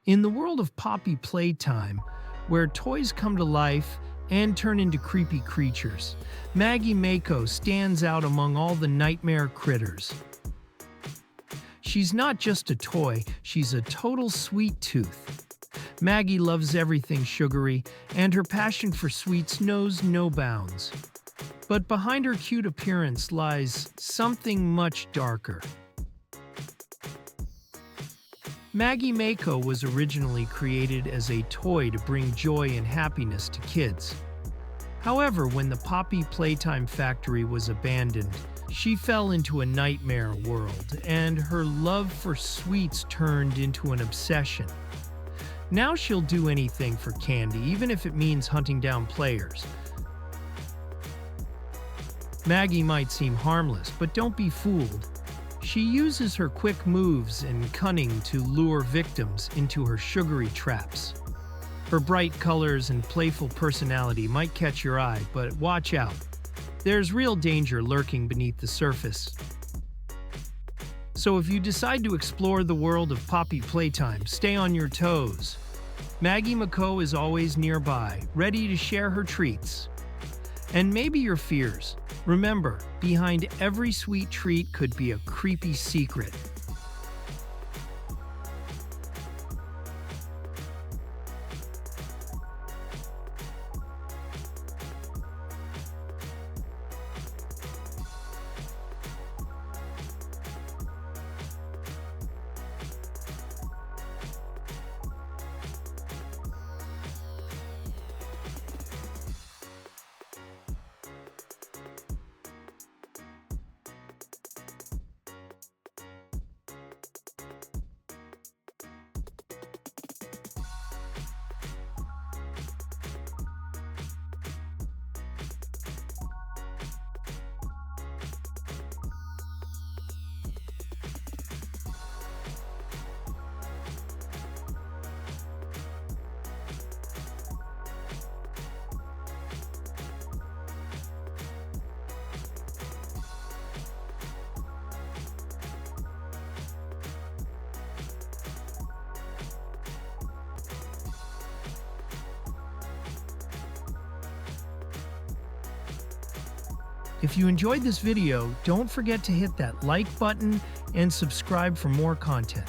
In the world of Poppy Playtime, where toys come to life and turn into creepy creatures, Maggie Mako stands out among all the nightmare critters. She's not just a toy, she's a total sweet tooth. Maggie loves everything sugary, and her passion for sweets knows no bounds. But behind her cute appearance lies something much darker. Maggie Mako was originally created as a toy to bring joy and happiness to kids. However, when the Poppy Playtime factory was abandoned, she fell into a nightmare world, and her love for sweets turned into an obsession. Now she'll do anything for candy, even if it means hunting down players. Maggie might seem harmless, but don't be fooled. She uses her quick moves and cunning to lure victims into her sugary traps. Her bright colors and playful personality might catch your eye, but watch out. There's real danger lurking beneath the surface. So if you decide to explore the world of Poppy Playtime, stay on your toes. Maggie Mako is always nearby, ready to share her treats. And maybe your fears. Remember, behind every sweet treat could be a creepy secret. If you enjoyed this video, don't forget to hit that like button and subscribe for more content.